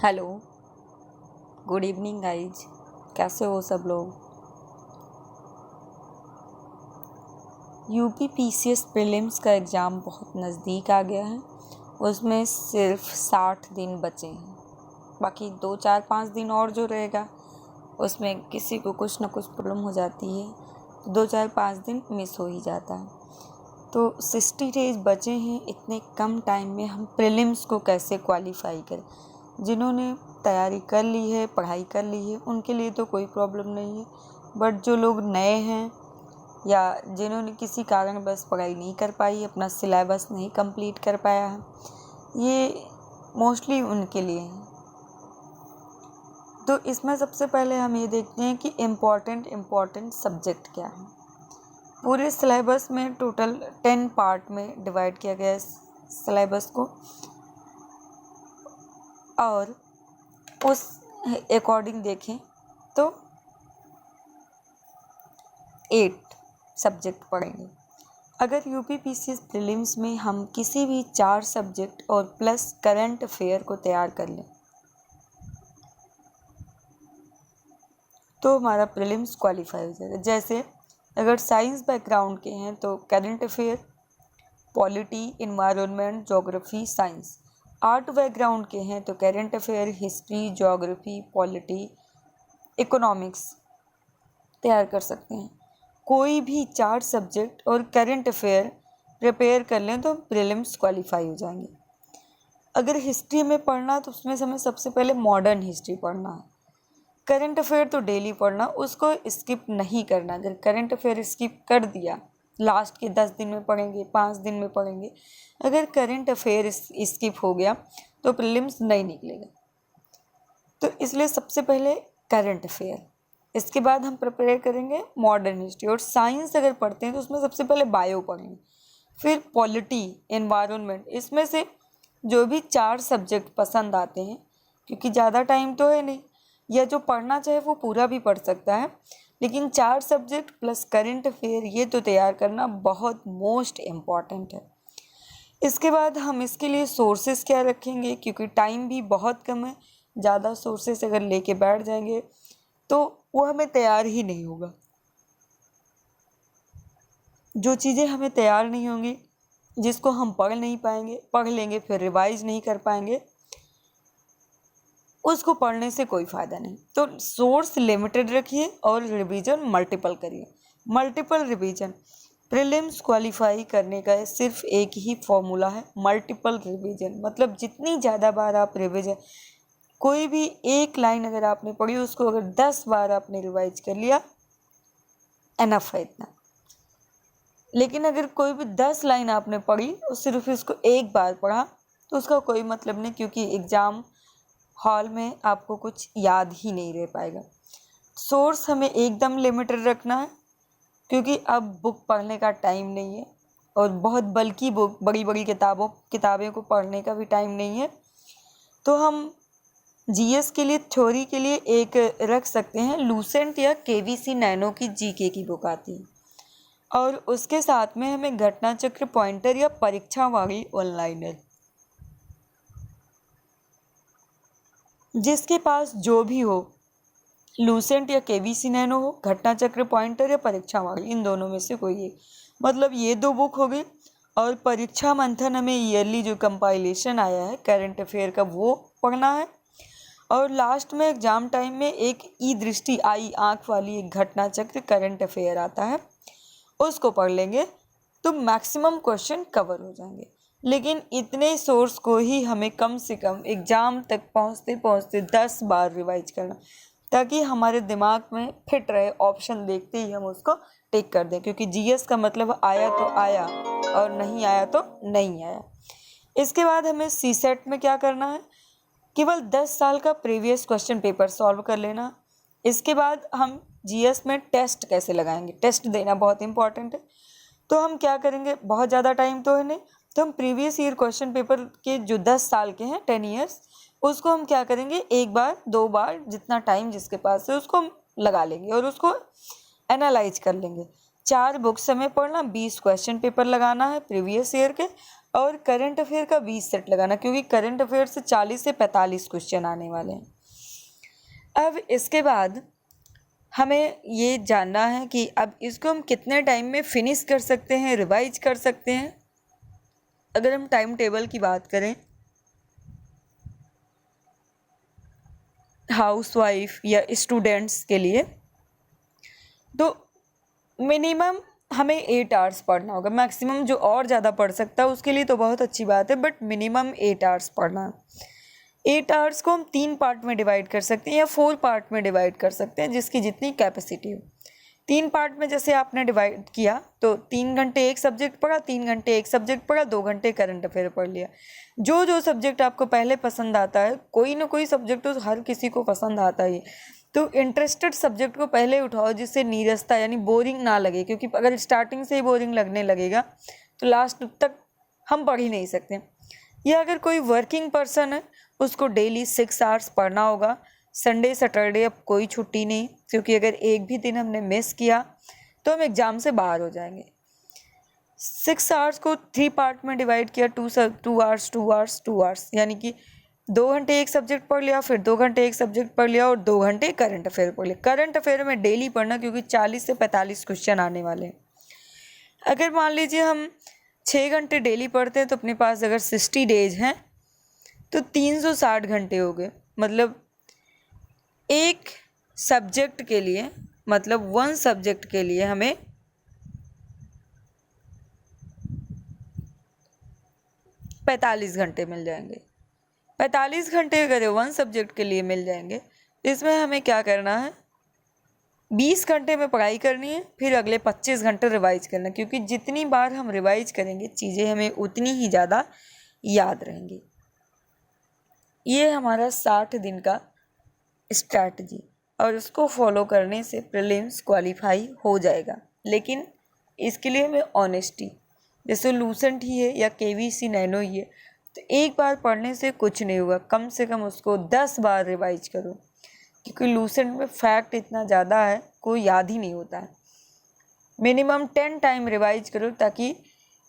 Hello, good evening guys. कैसे हो सब लोग। यूपी पीसीएस प्रीलिम्स का एग्ज़ाम बहुत नज़दीक आ गया है। उसमें सिर्फ 60 दिन बचे हैं। बाकी 2 4 5 दिन और जो रहेगा उसमें किसी को कुछ ना कुछ प्रॉब्लम हो जाती है, 2 4 5 दिन मिस हो ही जाता है। तो 60 डेज बचे हैं। इतने कम टाइम में हम प्रीलिम्स को कैसे क्वालिफाई करें। जिन्होंने तैयारी कर ली है, पढ़ाई कर ली है, उनके लिए तो कोई प्रॉब्लम नहीं है। बट जो लोग नए हैं या जिन्होंने किसी कारण बस पढ़ाई नहीं कर पाई, अपना सिलेबस नहीं कंप्लीट कर पाया है, ये मोस्टली उनके लिए है। तो इसमें सबसे पहले हम ये देखते हैं कि इम्पॉर्टेंट सब्जेक्ट क्या है। पूरे सिलेबस में टोटल 10 पार्ट में डिवाइड किया गया है सिलेबस को, और उस अकॉर्डिंग देखें तो 8 सब्जेक्ट पढ़ेंगे। अगर यूपी पीसीएस प्रीलिम्स में हम किसी भी 4 सब्जेक्ट और प्लस करंट अफेयर को तैयार कर लें तो हमारा प्रीलिम्स क्वालिफाई हो जाएगा। जैसे अगर साइंस बैकग्राउंड के हैं तो current affair, polity, environment, geography, science. Art background के हैं तो current affair, history, geography, polity, economics तैयार कर सकते हैं। कोई भी 4 सब्जेक्ट और करंट अफेयर प्रिपेयर कर लें तो प्रीलिम्स क्वालिफाई हो जाएंगे। अगर हिस्ट्री में पढ़ना तो उसमें हमें सबसे पहले मॉडर्न हिस्ट्री पढ़ना है। करंट अफेयर तो डेली पढ़ना, उसको स्किप नहीं करना। अगर करंट अफेयर स्किप कर दिया, लास्ट के 10 दिन में पढ़ेंगे, 5 दिन में पढ़ेंगे, अगर करंट अफेयर स्किप हो गया तो प्रीलिम्स नहीं निकलेगा। तो इसलिए सबसे पहले करंट अफेयर, इसके बाद हम प्रिपेयर करेंगे मॉडर्न हिस्ट्री। और साइंस अगर पढ़ते हैं तो उसमें सबसे पहले बायो पढ़ेंगे, फिर पॉलिटी, एनवायरनमेंट। इसमें से जो भी 4 सब्जेक्ट पसंद आते हैं, क्योंकि ज़्यादा टाइम तो है नहीं, या जो पढ़ना चाहे वो पूरा भी पढ़ सकता है, लेकिन 4 सब्जेक्ट प्लस करंट अफेयर ये तो तैयार करना बहुत मोस्ट इम्पॉर्टेंट है। इसके बाद हम इसके लिए सोर्सेस क्या रखेंगे, क्योंकि टाइम भी बहुत कम है। ज़्यादा सोर्सेस अगर लेके बैठ जाएंगे तो वो हमें तैयार ही नहीं होगा। जो चीज़ें हमें तैयार नहीं होंगी, जिसको हम पढ़ नहीं पाएंगे, पढ़ लेंगे फिर रिवाइज नहीं कर पाएंगे, उसको पढ़ने से कोई फ़ायदा नहीं। तो सोर्स लिमिटेड रखिए और रिवीजन मल्टीपल करिए। मल्टीपल रिवीजन प्रीलिम्स क्वालिफाई करने का सिर्फ एक ही फॉर्मूला है, मल्टीपल रिवीजन। मतलब जितनी ज़्यादा बार आप रिवीजन, कोई भी एक लाइन अगर आपने पढ़ी उसको अगर 10 बार आपने रिवाइज कर लिया, एनफ है इतना। लेकिन अगर कोई भी 10 लाइन आपने पढ़ी और सिर्फ इसको एक बार पढ़ा तो उसका कोई मतलब नहीं, क्योंकि एग्ज़ाम हॉल में आपको कुछ याद ही नहीं रह पाएगा। सोर्स हमें एकदम लिमिटेड रखना है, क्योंकि अब बुक पढ़ने का टाइम नहीं है, और बहुत बल्कि बुक, बड़ी बड़ी किताबें को पढ़ने का भी टाइम नहीं है। तो हम जीएस के लिए, थ्योरी के लिए एक रख सकते हैं, लूसेंट या केवीसी नैनो की जीके की बुक आती है, और उसके साथ में हमें घटना चक्र पॉइंटर या परीक्षावाणी ऑनलाइनर। जिसके पास जो भी हो, लूसेंट या केवीसी नैनो हो, घटना चक्र पॉइंटर या परीक्षावाणी, इन दोनों में से कोई एक, मतलब ये 2 बुक हो गई। और परीक्षा मंथन हमें ईयरली जो कंपाइलेशन आया है करंट अफेयर का वो पढ़ना है। और लास्ट में एग्जाम टाइम में एक ई दृष्टि, आई आँख वाली एक घटना चक्र करंट अफेयर आता है, उसको पढ़ लेंगे तो मैक्सिमम क्वेश्चन कवर हो जाएंगे। लेकिन इतने सोर्स को ही हमें कम से कम एग्ज़ाम तक पहुंचते पहुंचते 10 बार रिवाइज करना, ताकि हमारे दिमाग में फिट रहे, ऑप्शन देखते ही हम उसको टिक कर दें। क्योंकि जीएस का मतलब आया तो आया और नहीं आया तो नहीं आया। इसके बाद हमें सीसेट में क्या करना है, केवल 10 साल का प्रीवियस क्वेश्चन पेपर सॉल्व कर लेना। इसके बाद हम जीएस में टेस्ट कैसे लगाएंगे, टेस्ट देना बहुत इंपॉर्टेंट है। तो हम क्या करेंगे, बहुत ज़्यादा टाइम तो है नहीं, तो हम प्रीवियस ईयर क्वेश्चन पेपर के जो 10 साल के हैं, 10 ईयर्स, उसको हम क्या करेंगे, एक बार 2 बार जितना टाइम जिसके पास है उसको हम लगा लेंगे और उसको एनालाइज कर लेंगे। 4 बुक्स हमें पढ़ना, 20 क्वेश्चन पेपर लगाना है प्रीवियस ईयर के, और करंट अफेयर का 20 सेट लगाना, क्योंकि करंट अफेयर से 40 से 45 क्वेश्चन आने वाले हैं। अब इसके बाद हमें ये जानना है कि अब इसको हम कितने टाइम में फिनिश कर सकते हैं, रिवाइज कर सकते हैं। अगर हम टाइम टेबल की बात करें, हाउसवाइफ या स्टूडेंट्स के लिए, तो मिनिमम हमें 8 आवर्स पढ़ना होगा। मैक्सिमम जो और ज़्यादा पढ़ सकता है उसके लिए तो बहुत अच्छी बात है, बट मिनिमम 8 आवर्स पढ़ना है। 8 आवर्स को हम 3 पार्ट में डिवाइड कर सकते हैं या 4 पार्ट में डिवाइड कर सकते हैं, जिसकी जितनी कैपेसिटी हो। 3 पार्ट में जैसे आपने डिवाइड किया तो 3 घंटे एक सब्जेक्ट पढ़ा, 3 घंटे एक सब्जेक्ट पढ़ा, 2 घंटे करंट अफेयर पढ़ लिया। जो जो सब्जेक्ट आपको पहले पसंद आता है, कोई ना कोई सब्जेक्ट तो हर किसी को पसंद आता ही, तो इंटरेस्टेड सब्जेक्ट को पहले उठाओ, जिससे नीरसता यानी बोरिंग ना लगे, क्योंकि अगर स्टार्टिंग से ही बोरिंग लगने लगेगा तो लास्ट तक हम पढ़ ही नहीं सकते। या अगर कोई वर्किंग पर्सन है, उसको डेली 6 आवर्स पढ़ना होगा। संडे सैटरडे अब कोई छुट्टी नहीं, क्योंकि अगर एक भी दिन हमने मिस किया तो हम एग्ज़ाम से बाहर हो जाएंगे। 6 आवर्स को 3 पार्ट में डिवाइड किया, 2 आवर्स 2 आवर्स 2 आवर्स, यानी कि 2 घंटे एक सब्जेक्ट पढ़ लिया, फिर 2 घंटे एक सब्जेक्ट पढ़ लिया और 2 घंटे करंट अफेयर पढ़ लिया। करंट अफेयर में डेली पढ़ना, क्योंकि 40 से 45 क्वेश्चन आने वाले हैं। अगर मान लीजिए हम 6 घंटे डेली पढ़ते हैं तो अपने पास अगर 60 डेज हैं तो 360 घंटे हो गए। मतलब एक सब्जेक्ट के लिए, मतलब 1 सब्जेक्ट के लिए हमें 45 घंटे मिल जाएंगे। 45 घंटे अगर 1 सब्जेक्ट के लिए मिल जाएंगे, इसमें हमें क्या करना है, 20 घंटे में पढ़ाई करनी है, फिर अगले 25 घंटे रिवाइज करना है, क्योंकि जितनी बार हम रिवाइज करेंगे चीज़ें हमें उतनी ही ज़्यादा याद रहेंगी। ये हमारा 60 दिन का स्ट्रैटेजी, और उसको फॉलो करने से प्रीलिम्स क्वालिफाई हो जाएगा। लेकिन इसके लिए हमें ऑनेस्टी, जैसे लूसेंट ही है या केवीसी नैनो ही है, तो एक बार पढ़ने से कुछ नहीं होगा, कम से कम उसको 10 बार रिवाइज करो, क्योंकि लूसेंट में फैक्ट इतना ज़्यादा है कोई याद ही नहीं होता है। मिनिमम 10 टाइम रिवाइज करो, ताकि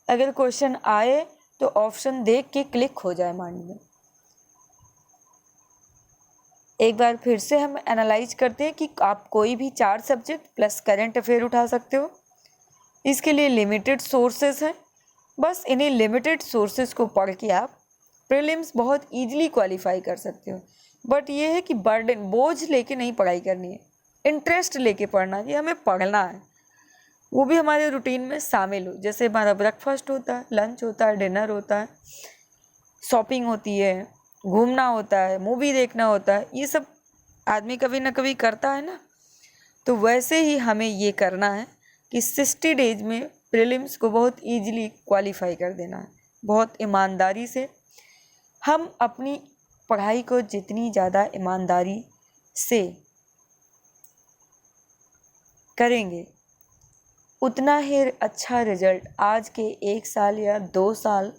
अगर क्वेश्चन आए तो ऑप्शन देख के क्लिक हो जाए माइंड में। एक बार फिर से हम एनालाइज करते हैं कि आप कोई भी 4 सब्जेक्ट प्लस करंट अफेयर उठा सकते हो। इसके लिए लिमिटेड सोर्सेज हैं, बस इन्हीं लिमिटेड सोर्सेज को पढ़ के आप प्रीलिम्स बहुत ईजिली क्वालिफाई कर सकते हो। बट ये है कि बर्डन, बोझ लेके नहीं पढ़ाई करनी है, इंटरेस्ट लेके पढ़ना है कि हमें पढ़ना है, वो भी हमारे रूटीन में शामिल हो। जैसे हमारा ब्रेकफास्ट होता है, लंच होता है, डिनर होता है, शॉपिंग होती है, घूमना होता है, मूवी देखना होता है, ये सब आदमी कभी ना कभी करता है ना। तो वैसे ही हमें ये करना है कि 60 डेज में प्रीलिम्स को बहुत ईजिली क्वालिफाई कर देना है। बहुत ईमानदारी से हम अपनी पढ़ाई को जितनी ज़्यादा ईमानदारी से करेंगे, उतना ही अच्छा रिजल्ट आज के 1 साल या 2 साल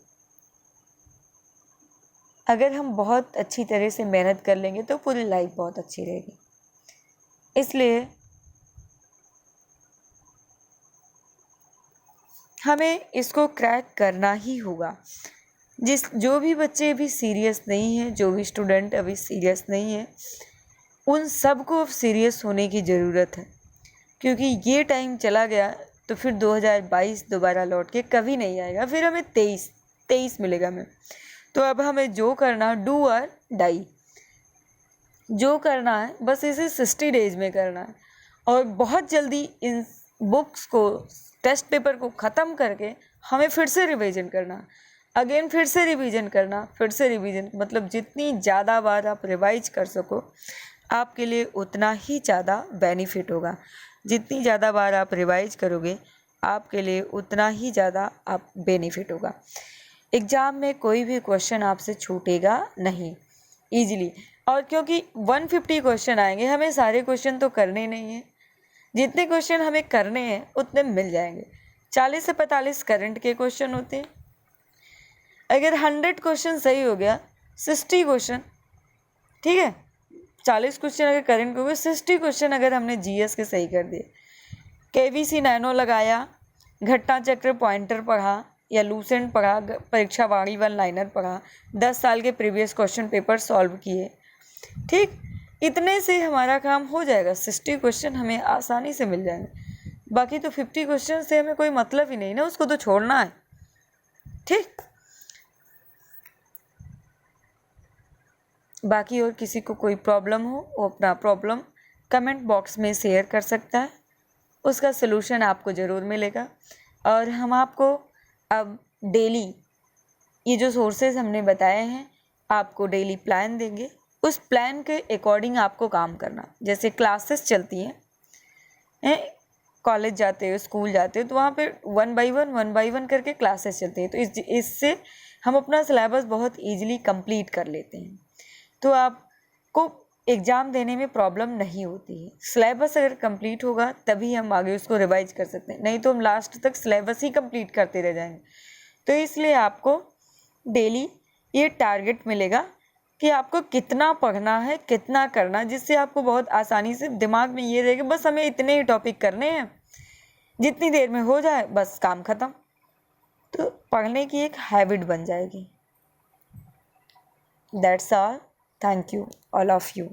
अगर हम बहुत अच्छी तरह से मेहनत कर लेंगे तो पूरी लाइफ बहुत अच्छी रहेगी। इसलिए हमें इसको क्रैक करना ही होगा। जो भी बच्चे अभी सीरियस नहीं हैं, जो भी स्टूडेंट अभी सीरियस नहीं है, उन सबको अब सीरियस होने की ज़रूरत है, क्योंकि ये टाइम चला गया तो फिर 2022 दोबारा लौट के कभी नहीं आएगा, फिर हमें 23 मिलेगा हमें। तो अब हमें जो करना, डू और डाई, जो करना है बस इसे 60 डेज में करना है, और बहुत जल्दी इन बुक्स को, टेस्ट पेपर को ख़त्म करके हमें फिर से रिवीजन करना, अगेन फिर से रिवीजन करना, फिर से रिवीजन। मतलब जितनी ज़्यादा बार आप रिवाइज कर सको आपके लिए उतना ही ज़्यादा बेनिफिट होगा। जितनी ज़्यादा बार आप रिवाइज करोगे आपके लिए उतना ही ज़्यादा आप बेनिफिट होगा। एग्ज़ाम में कोई भी क्वेश्चन आपसे छूटेगा नहीं ईजिली, और क्योंकि 150 क्वेश्चन आएंगे, हमें सारे क्वेश्चन तो करने नहीं हैं, जितने क्वेश्चन हमें करने हैं उतने मिल जाएंगे। 40 से 45 करंट के क्वेश्चन होते हैं। अगर 100 क्वेश्चन सही हो गया, 60 क्वेश्चन, ठीक है, 40 क्वेश्चन अगर करंट हो गए, 60 क्वेश्चन अगर हमने जीएस के सही कर दिए, केवीसी नैनो लगाया, घटना चक्र पॉइंटर पढ़ा, या लूसेंट पढ़ा, परीक्षा वाणी वन लाइनर पढ़ा, 10 साल के प्रीवियस क्वेश्चन पेपर सॉल्व किए, ठीक, इतने से हमारा काम हो जाएगा। 60 क्वेश्चन हमें आसानी से मिल जाएंगे। बाकी तो 50 क्वेश्चन से हमें कोई मतलब ही नहीं ना, उसको तो छोड़ना है, ठीक। बाकी और किसी को कोई प्रॉब्लम हो वो अपना प्रॉब्लम कमेंट बॉक्स में शेयर कर सकता है, उसका सलूशन आपको ज़रूर मिलेगा। और हम आपको अब डेली ये जो सोर्सेज हमने बताए हैं आपको डेली प्लान देंगे, उस प्लान के अकॉर्डिंग आपको काम करना। जैसे क्लासेस चलती हैं, कॉलेज जाते हो, स्कूल जाते हो, तो वहाँ पे 1 बाई 1 करके क्लासेस चलती हैं, तो इससे हम अपना सिलेबस बहुत ईजिली कंप्लीट कर लेते हैं, तो आपको एग्ज़ाम देने में प्रॉब्लम नहीं होती है। सिलेबस अगर कंप्लीट होगा तभी हम आगे उसको रिवाइज कर सकते हैं, नहीं तो हम लास्ट तक सिलेबस ही कंप्लीट करते रह जाएंगे। तो इसलिए आपको डेली ये टारगेट मिलेगा कि आपको कितना पढ़ना है, कितना करना, जिससे आपको बहुत आसानी से दिमाग में ये रहेगा बस हमें इतने ही टॉपिक करने हैं, जितनी देर में हो जाए बस काम ख़त्म। तो पढ़ने की एक हैबिट बन जाएगी। That's all. Thank you all of you.